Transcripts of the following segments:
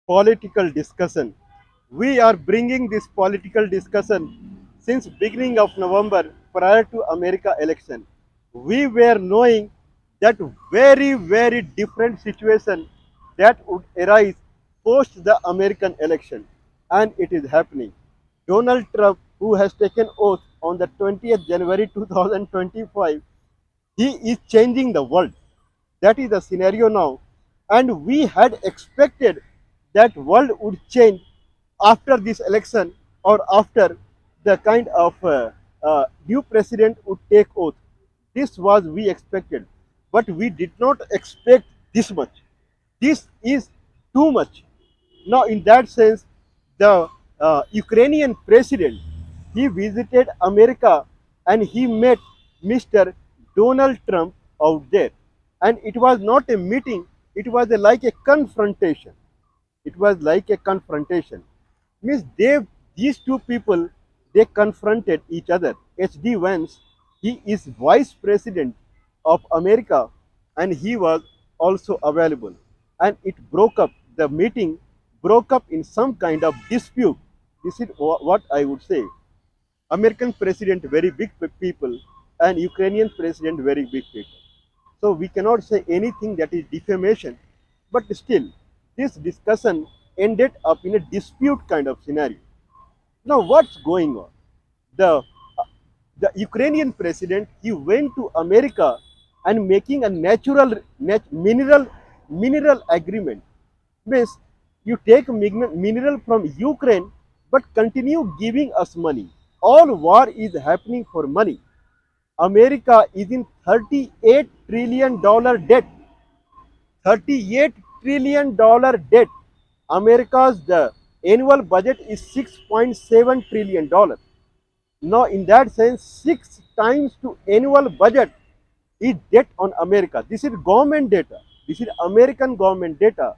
political discussion. We are bringing this political discussion since beginning of November prior to America election. We were knowing that very different situation that would arise post the American election, and it is happening. Donald Trump, who has taken oath on the 20th January 2025, he is changing the world. That is the scenario now. And we had expected that world would change after this election or after the kind of new president would take oath. This was we expected. But we did not expect this much. This is too much. Now, in that sense, the Ukrainian president, he visited America and he met Mr. Donald Trump out there. And it was not a meeting, it was like a confrontation. It was like a confrontation. Means these two people, they confronted each other. H.D. Vance, he is vice president of America and he was also available. And it broke up, the meeting broke up in some kind of dispute. This is what I would say. American president, very big people, and Ukrainian president, very big people. So we cannot say anything that is defamation, but still, this discussion ended up in a dispute kind of scenario. Now, what's going on? The the Ukrainian president, he went to America and making a mineral agreement. Means you take mineral from Ukraine, but continue giving us money. All war is happening for money. America is in $38 trillion debt. $38 trillion debt. America's the annual budget is $6.7 trillion. Now, in that sense, six times to annual budget is debt on America. This is government data. This is American government data.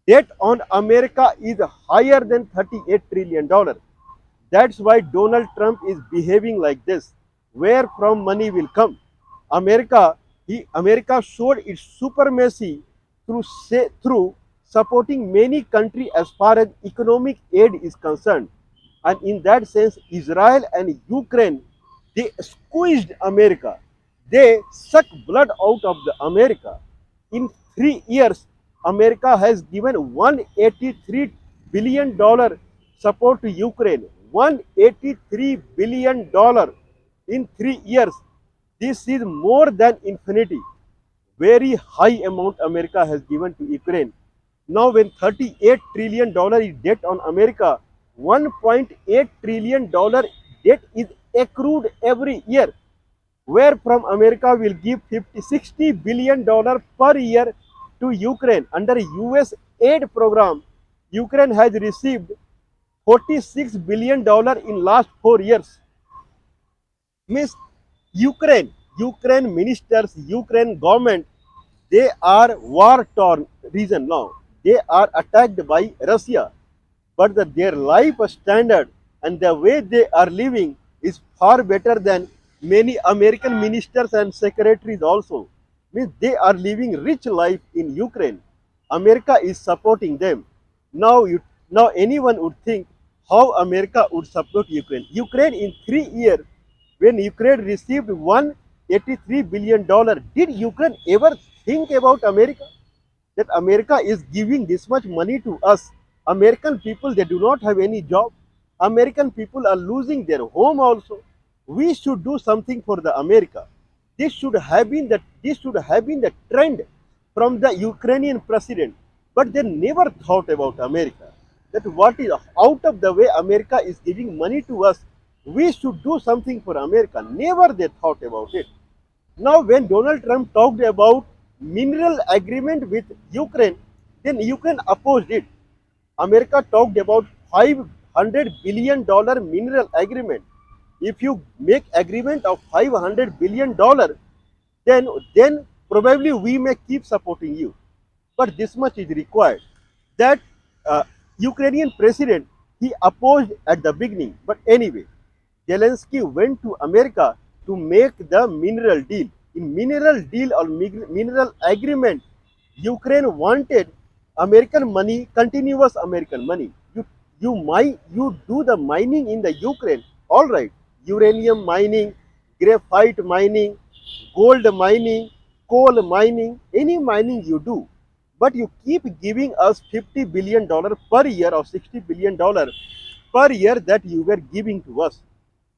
Debt on America is higher than $38 trillion. That's why Donald Trump is behaving like this. Where from money will come? America, America showed its supremacy through supporting many countries as far as economic aid is concerned. And in that sense, Israel and Ukraine, they squeezed America. They suck blood out of the America. In 3 years, America has given $183 billion support to Ukraine. $183 billion in 3 years. This is more than infinity. Very high amount America has given to Ukraine. Now, when $38 trillion is debt on America, $1.8 trillion debt is accrued every year. Where from America will give 60 billion dollar per year to Ukraine under US aid program. Ukraine has received $46 billion in last 4 years. Means Ukraine ministers, Ukraine government, they are war torn region now. They are attacked by Russia, but their life standard and the way they are living is far better than many American ministers and secretaries also. Means they are living rich life in Ukraine. America is supporting them. Now anyone would think how America would support Ukraine. Ukraine in 3 years, when Ukraine received $183 billion, did Ukraine ever think about America? That America is giving this much money to us. American people, they do not have any job. American people are losing their home also. We should do something for the America. This should have been the trend from the Ukrainian president, but they never thought about America. That what is out of the way America is giving money to us, we should do something for America. Never they thought about it. Now, when Donald Trump talked about mineral agreement with Ukraine, then Ukraine opposed it. America talked about $500 billion mineral agreement. If you make agreement of $500 billion, then probably we may keep supporting you. But this much is required. That Ukrainian president, he opposed at the beginning. But anyway, Zelensky went to America to make the mineral deal. In mineral deal or mineral agreement, Ukraine wanted American money, continuous American money. You do the mining in the Ukraine, all right. Uranium mining, graphite mining, gold mining, coal mining, any mining you do. But you keep giving us $50 billion per year or $60 billion per year that you were giving to us.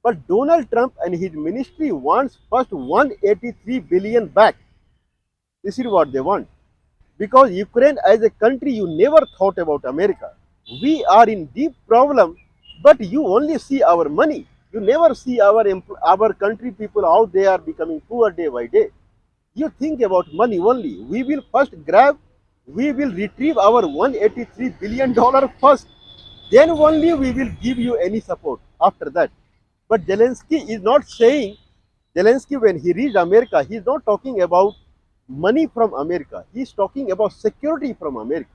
But Donald Trump and his ministry wants first 183 billion back. This is what they want. Because Ukraine as a country, you never thought about America. We are in deep problem, but you only see our money. You never see our country people how they are becoming poor day by day. You think about money only. We will first grab, we will retrieve our $183 billion first. Then only we will give you any support after that. But Zelensky is not saying, Zelensky, when he reached America, he is not talking about money from America. He is talking about security from America.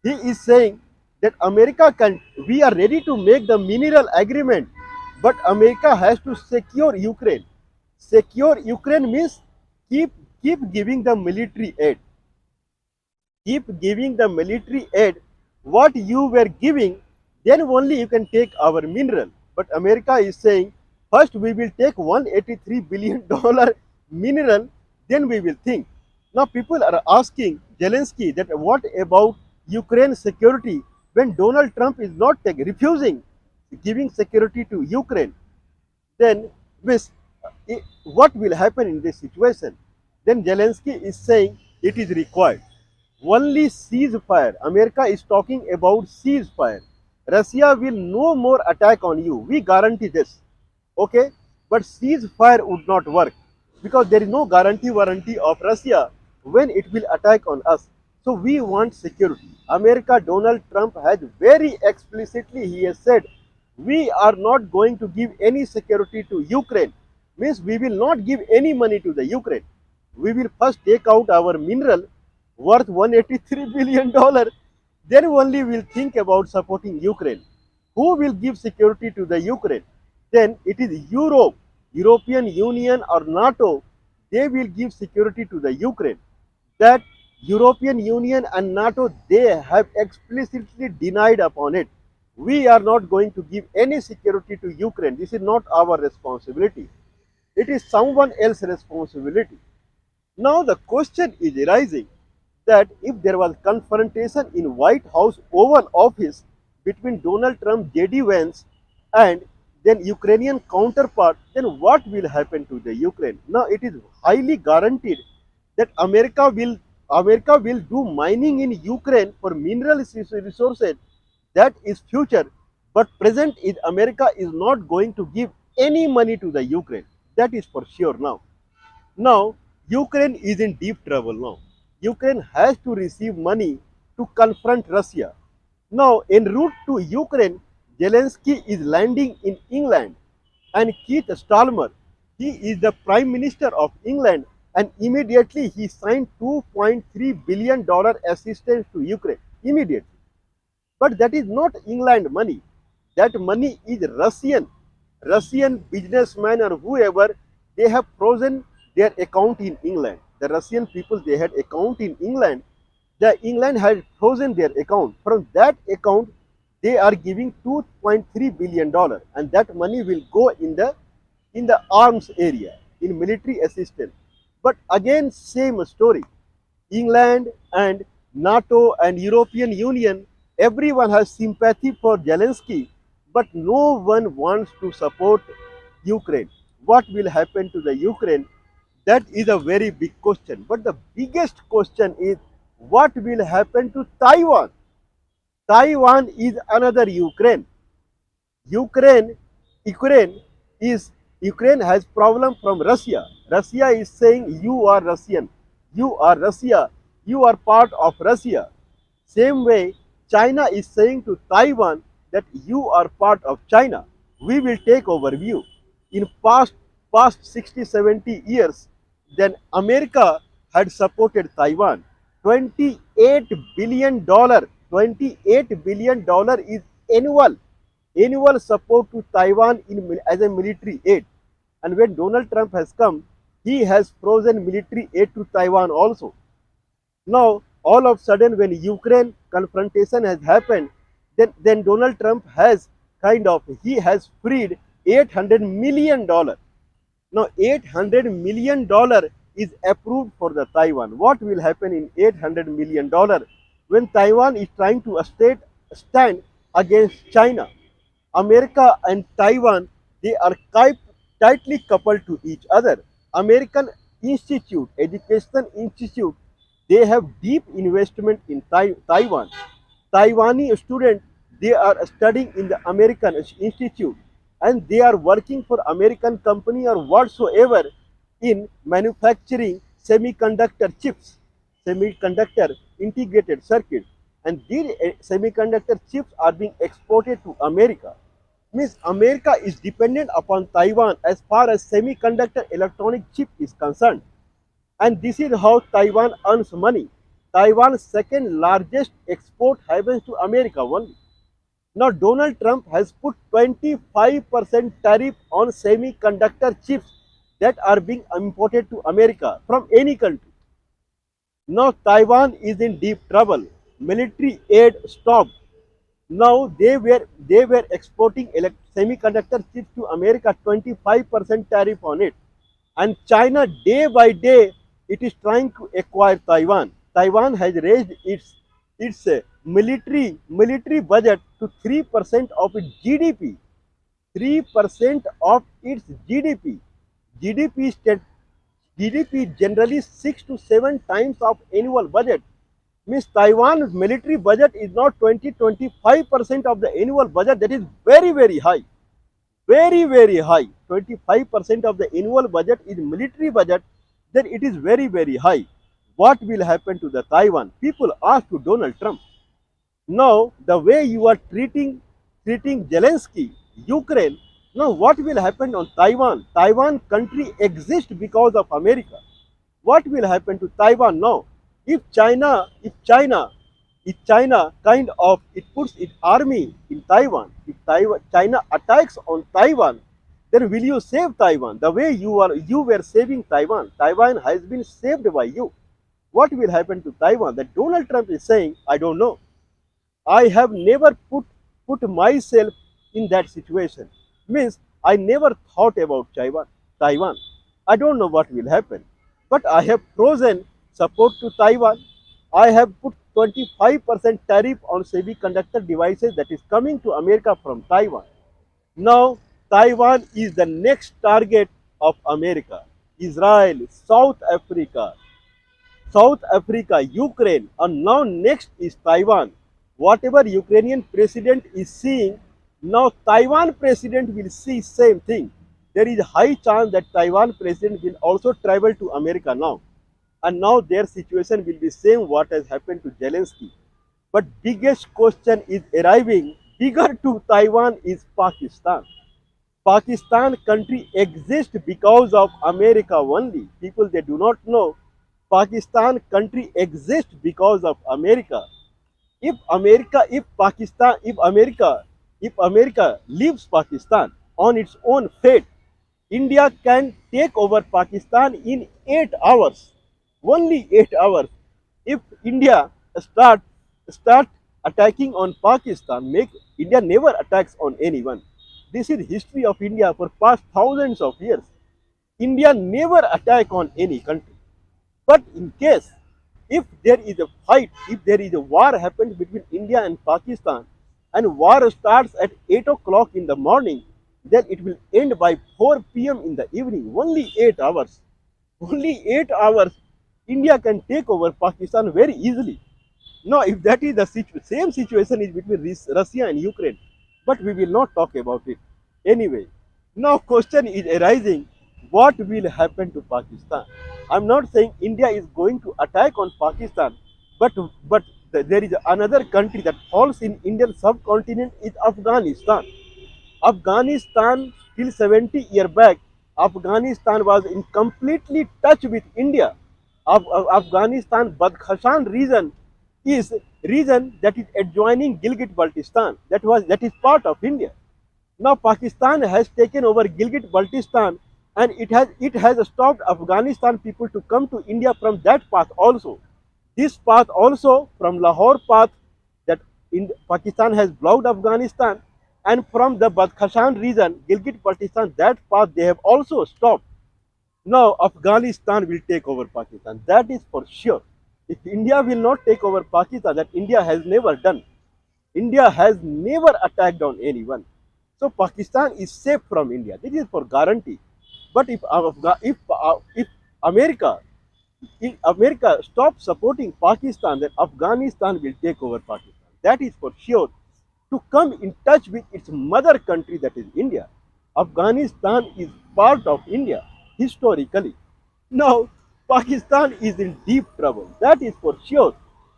He is saying that America can, we are ready to make the mineral agreement, but America has to secure Ukraine. Secure Ukraine means keep keep giving the military aid. Keep giving the military aid what you were giving, then only you can take our mineral. But America is saying, first we will take $183 billion mineral, then we will think. Now people are asking Zelensky that what about Ukraine security when Donald Trump is not refusing giving security to Ukraine? Then Miss, what will happen in this situation? Then Zelensky is saying it is required. Only ceasefire. America is talking about ceasefire. Russia will no more attack on you. We guarantee this. Okay? But ceasefire would not work because there is no guarantee warranty of Russia when it will attack on us. So we want security. America, Donald Trump has very explicitly, he has said, we are not going to give any security to Ukraine. Means we will not give any money to the Ukraine. We will first take out our mineral worth $183 billion. Then only we will think about supporting Ukraine. Who will give security to the Ukraine? Then it is Europe, European Union or NATO. They will give security to the Ukraine. That European Union and NATO, they have explicitly denied upon it. We are not going to give any security to Ukraine. This is not our responsibility. It is someone else's responsibility. Now the question is arising that if there was confrontation in White House Oval Office between Donald Trump, JD Vance, and then Ukrainian counterpart, then what will happen to the Ukraine? Now it is highly guaranteed that America will do mining in Ukraine for mineral resources. That is future, but present is America is not going to give any money to the Ukraine. That is for sure now. Now, Ukraine is in deep trouble now. Ukraine has to receive money to confront Russia. Now, en route to Ukraine, Zelensky is landing in England, and Keith Starmer, he is the Prime Minister of England, and immediately he signed $2.3 billion assistance to Ukraine. Immediately. But that is not England money. That money is Russian businessmen or whoever, they have frozen their account in England. The Russian people, they had account in England. The England had frozen their account. From that account, they are giving $2.3 billion, and that money will go in the arms area, in military assistance. But again, same story. England and NATO and European Union, everyone has sympathy for Zelensky, but no one wants to support Ukraine. What will happen to the Ukraine? That is a very big question. But the biggest question is what will happen to Taiwan? Taiwan is another Ukraine. Ukraine, Ukraine is Ukraine has problem from Russia. Russia is saying you are Russian, you are Russia, you are part of Russia. Same way, China is saying to Taiwan that you are part of China. We will take over you. In past 60, 70 years, then America had supported Taiwan. $28 billion. $28 billion is annual support to Taiwan as a military aid. And when Donald Trump has come, he has frozen military aid to Taiwan also. Now, all of a sudden when Ukraine confrontation has happened, then Donald Trump has he has freed $800 million. Now $800 million is approved for the Taiwan. What will happen in $800 million when Taiwan is trying to stand against China? America and Taiwan, they are tightly coupled to each other. American Education Institute, they have deep investment in Taiwan. Taiwanese students, they are studying in the American Institute, and they are working for American company or whatsoever in manufacturing semiconductor chips, semiconductor integrated circuits, and these semiconductor chips are being exported to America. Means America is dependent upon Taiwan as far as semiconductor electronic chip is concerned. And this is how Taiwan earns money. Taiwan's second largest export happens to America only. Now Donald Trump has put 25% tariff on semiconductor chips that are being imported to America from any country. Now Taiwan is in deep trouble. Military aid stopped. Now they were exporting semiconductor chips to America, 25% tariff on it. And China day by day it is trying to acquire Taiwan. Taiwan has raised its military budget to 3% of its GDP. 3% of its GDP. GDP state GDP generally 6 to 7 times of annual budget. Means Taiwan's military budget is not 20-25% of the annual budget. That is very high, very high. 25% of the annual budget is military budget. Then it is very high. What will happen to the Taiwan? People ask to Donald Trump. Now the way you are treating Zelensky, Ukraine. Now what will happen on Taiwan? Taiwan country exists because of America. What will happen to Taiwan now? If China kind of it puts its army in Taiwan, if China attacks on Taiwan, then will you save Taiwan? The way you were saving Taiwan, Taiwan has been saved by you. What will happen to Taiwan? That Donald Trump is saying, I don't know. I have never put myself in that situation. Means I never thought about Taiwan. I don't know what will happen. But I have frozen support to Taiwan. I have put 25% tariff on semiconductor devices that is coming to America from Taiwan. Now Taiwan is the next target of America. Israel, South Africa, Ukraine, and now next is Taiwan. Whatever Ukrainian president is seeing, now Taiwan president will see same thing. There is a high chance that Taiwan president will also travel to America now. And now their situation will be same what has happened to Zelensky. But biggest question is arriving, bigger to Taiwan is Pakistan. Pakistan country exists because of America only. People they do not know. Pakistan country exists because of America. If America leaves Pakistan on its own fate, India can take over Pakistan in 8 hours. Only 8 hours. If India start attacking on Pakistan, make India never attacks on anyone. This is history of India for past thousands of years. India never attack on any country. But in case if there is a fight, if there is a war happens between India and Pakistan, and war starts at 8 o'clock in the morning, then it will end by 4 p.m. in the evening. Only 8 hours. Only 8 hours. India can take over Pakistan very easily. Now, if that is the same situation is between Russia and Ukraine, but we will not talk about it. Anyway, now question is arising, what will happen to Pakistan? I'm not saying India is going to attack on Pakistan, but there is another country that falls in Indian subcontinent is Afghanistan. Afghanistan till 70 years back, Afghanistan was in completely touch with India. Afghanistan Badkhashan region is region that is adjoining Gilgit-Baltistan. That is part of India. Now Pakistan has taken over Gilgit-Baltistan, and it has stopped Afghanistan people to come to India from that path also. This path also from Lahore path that in Pakistan has blocked Afghanistan, and from the Badkhashan region, Gilgit-Baltistan, that path they have also stopped. Now Afghanistan will take over Pakistan. That is for sure. If India will not take over Pakistan, that India has never done. India has never attacked on anyone. So Pakistan is safe from India. This is for guarantee. But if America if America stops supporting Pakistan, then Afghanistan will take over Pakistan. That is for sure. To come in touch with its mother country, that is India. Afghanistan is part of India historically. Now, Pakistan is in deep trouble. That is for sure.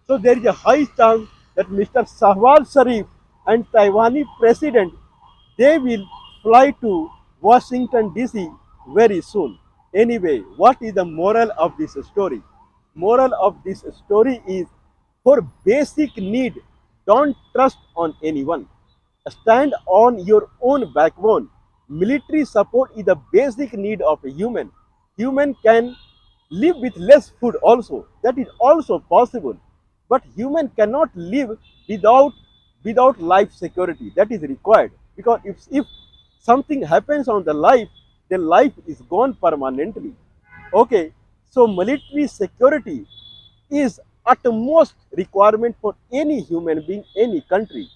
So there is a high chance that Mr. Shahbaz Sharif and Taiwanese president they will fly to Washington DC very soon. Anyway, what is the moral of this story? Moral of this story is for basic need, don't trust on anyone. Stand on your own backbone. Military support is the basic need of a human. Human can live with less food also. That is also possible. But human cannot live without life security. That is required. Because if something happens on the life, then life is gone permanently. Okay. So military security is utmost requirement for any human being, any country.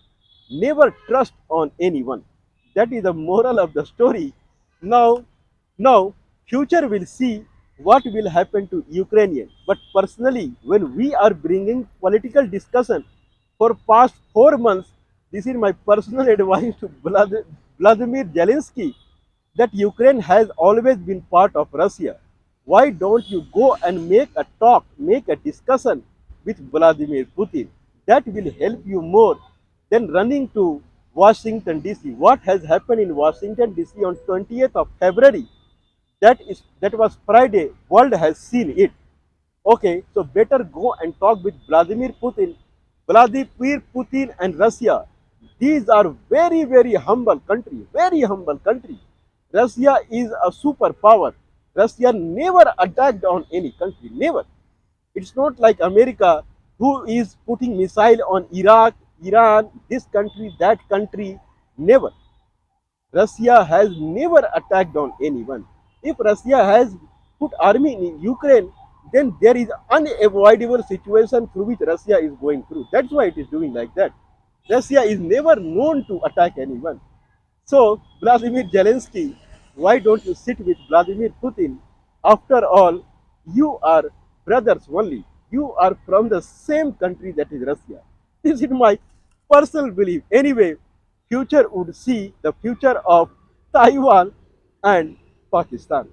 Never trust on anyone. That is the moral of the story. Now, now, future will see what will happen to Ukrainian. But personally, when we are bringing political discussion for past 4 months, this is my personal advice to Vladimir Zelensky that Ukraine has always been part of Russia. Why don't you go and make a talk, make a discussion with Vladimir Putin? That will help you more than running to Washington DC. What has happened in Washington DC on 20th of February? That was Friday. World has seen it. Okay, so better go and talk with Vladimir Putin. Vladimir Putin and Russia. These are very, very humble country. Very humble country. Russia is a superpower. Russia never attacked on any country. Never. It's not like America who is putting missile on Iraq, Iran, this country, that country. Never. Russia has never attacked on anyone. If Russia has put army in Ukraine, then there is unavoidable situation through which Russia is going through. That's why it is doing like that. Russia is never known to attack anyone. So, Vladimir Zelensky, why don't you sit with Vladimir Putin? After all, you are brothers only. You are from the same country that is Russia. This is my personal belief. Anyway, future would see the future of Taiwan and Pakistan.